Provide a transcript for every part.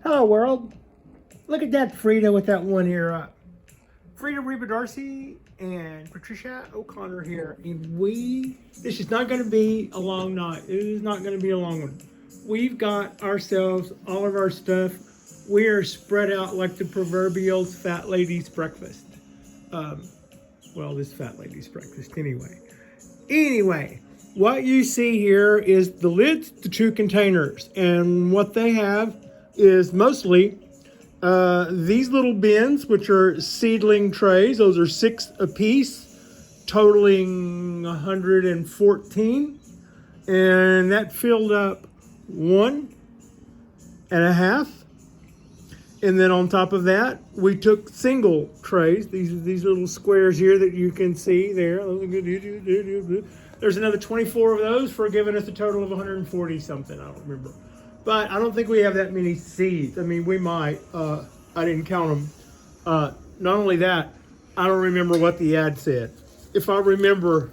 Hello world. Look at that Frida with that one ear up. Frida Reba Darcy and Patricia O'Connor here. And this is not going to be a long night. It is not going to be a long one. We've got ourselves all of our stuff. We are spread out like the proverbial fat lady's breakfast. Well, this fat lady's breakfast anyway. Anyway, what you see here is the lids to two containers. And what they have is mostly these little bins, which are seedling trays. Those are 6 apiece, totaling 114. And that filled up 1.5. And then on top of that, we took single trays. These little squares here that you can see there. There's another 24 of those for giving us a total of 140 something. I don't remember. But I don't think we have that many seeds. I mean, we might. I didn't count them. Not only that, I don't remember what the ad said. If I remember,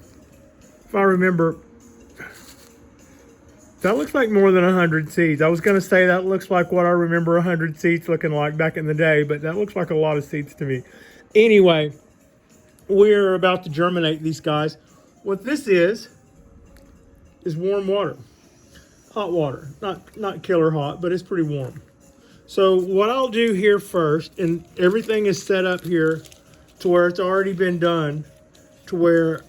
that looks like more than 100 seeds. I was going to say that looks like what I remember 100 seeds looking like back in the day, but that looks like a lot of seeds to me. Anyway, we're about to germinate these guys. What this is warm water. Hot water, not killer hot, but it's pretty warm. So what I'll do here first, and everything is set up here to where it's already been done, to where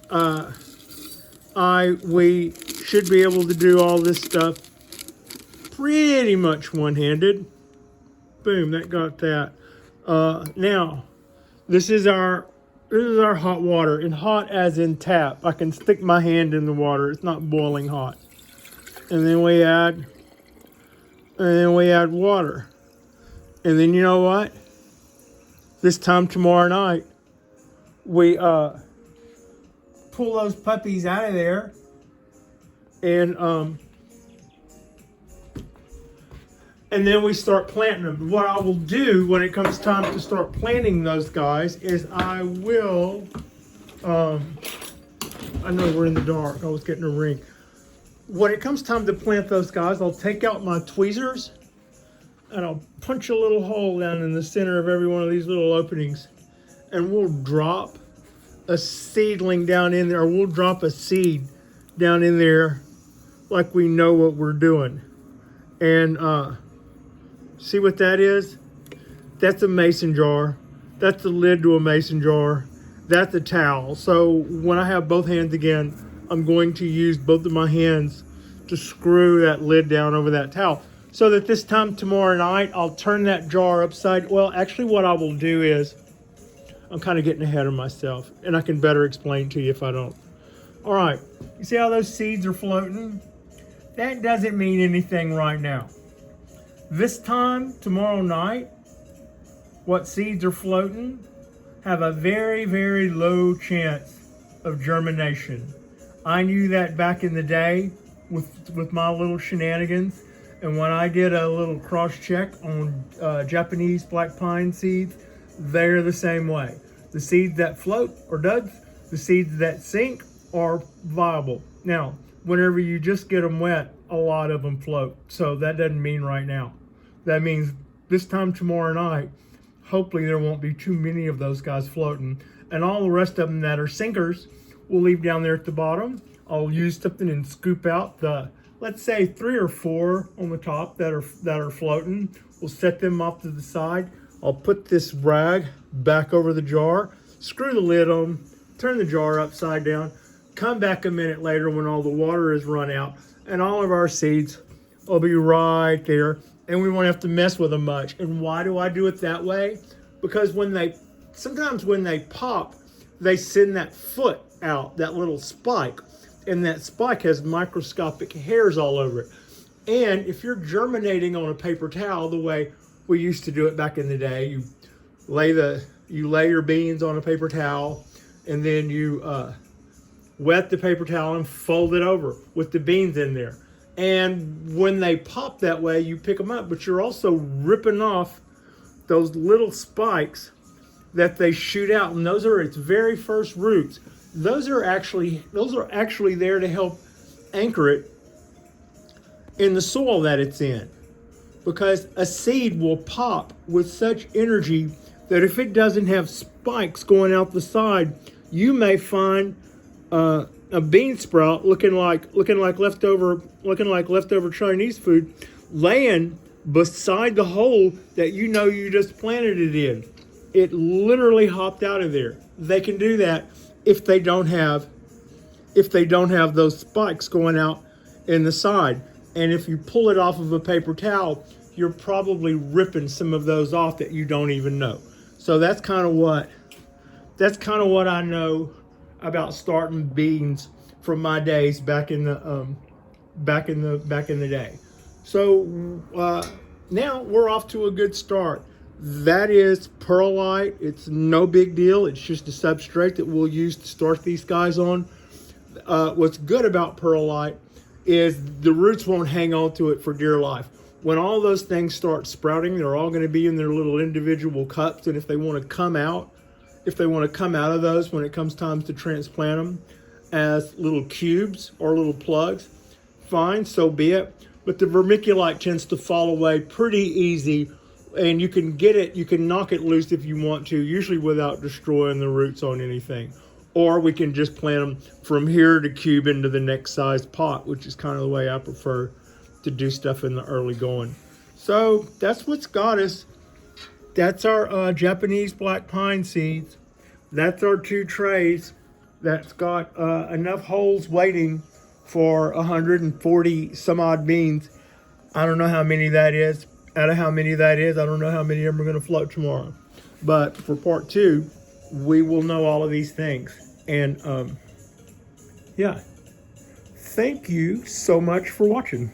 we should be able to do all this stuff pretty much one-handed. Boom, that got that. Now, this is our hot water, and hot as in tap. I can stick my hand in the water. It's not boiling hot. And then we add water. And then you know what? This time tomorrow night, we pull those puppies out of there, and then we start planting them. What I will do when it comes time to start planting those guys is I will, I know we're in the dark. I was getting a ring. When it comes time to plant those guys, I'll take out my tweezers and I'll punch a little hole down in the center of every one of these little openings, and we'll drop a seedling down in there, or we'll drop a seed down in there like we know what we're doing. And see what that is? That's a mason jar. That's the lid to a mason jar. That's a towel. So when I have both hands again, I'm going to use both of my hands to screw that lid down over that towel, so that this time tomorrow night, I'll turn that jar upside. Well, actually what I will do is, I'm kind of getting ahead of myself, and I can better explain to you if I don't. All right, you see how those seeds are floating? That doesn't mean anything right now. This time tomorrow night, what seeds are floating have a very, very low chance of germination. I knew that back in the day with my little shenanigans, and when I did a little cross check on Japanese black pine seeds, they're the same way. The seeds that float are duds. The seeds that sink are viable. Now, whenever you just get them wet, a lot of them float. So that doesn't mean right now. That means this time tomorrow night, hopefully there won't be too many of those guys floating. And all the rest of them that are sinkers, we'll leave down there at the bottom. I'll use something and scoop out the, let's say 3 or 4 on the top that are floating. We'll set them off to the side. I'll put this rag back over the jar, screw the lid on, turn the jar upside down, come back a minute later when all the water is run out, and all of our seeds will be right there, and we won't have to mess with them much. And why do I do it that way? Because sometimes when they pop, they send that foot out, that little spike, and that spike has microscopic hairs all over it. And if you're germinating on a paper towel the way we used to do it back in the day, you lay your beans on a paper towel, and then you wet the paper towel and fold it over with the beans in there. And when they pop that way, you pick them up, but you're also ripping off those little spikes that they shoot out, and those are its very first roots. Those are actually there to help anchor it in the soil that it's in. because a seed will pop with such energy that if it doesn't have spikes going out the side, you may find a bean sprout looking like leftover Chinese food laying beside the hole that you know you just planted it in. It literally hopped out of there. They can do that if they don't have those spikes going out in the side. And if you pull it off of a paper towel, you're probably ripping some of those off that you don't even know. So that's kind of what I know about starting beans from my days back in the day. So now we're off to a good start. That is pearlite. It's no big deal. It's just a substrate that we'll use to start these guys on. What's good about pearlite is the roots won't hang on to it for dear life. When all those things start sprouting, they're all going to be in their little individual cups, and if they want to come out of those when it comes time to transplant them as little cubes or little plugs, fine, so be it. But the vermiculite tends to fall away pretty easy, and you can knock it loose if you want to, usually without destroying the roots on anything. Or we can just plant them from here to cube into the next size pot, which is kind of the way I prefer to do stuff in the early going. So that's what's got us. That's our Japanese black pine seeds. That's our 2 trays. That's got enough holes waiting for 140 some odd beans. I don't know how many that is. Out of how many that is, I don't know how many of them are going to float tomorrow. But for part 2, we will know all of these things. And yeah, thank you so much for watching.